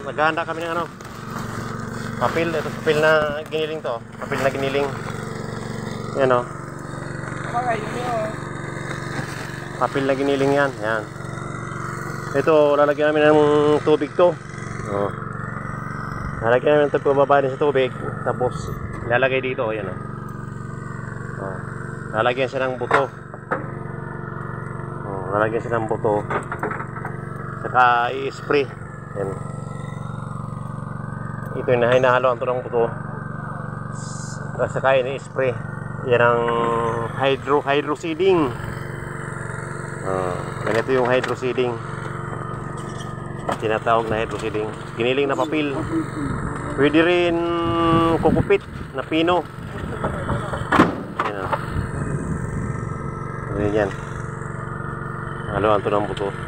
naghahanda kami ng ano, papel. Ito papel na giniling to. Papel na giniling. Yan o. Papel na giniling yan. Yan. Ito, lalagyan namin ng tubig to. Oh. Lalagyan namin ito, pababa din sa tubig. Tapos, ilalagay dito. Yan o. Oh. Lalagyan siya ng buto. Oh, lalagyan siya ng buto. Saka i-spray. Yan. Ito yung hinahaloan to ng buto. Saka i-spray. Yan ang hydro seeding. Ganito yung hydro seeding. Tinatawag na hydro seeding. Giniling na papel. Pwede rin kukupit na pino. Yan. Yan. Haloan to ng buto.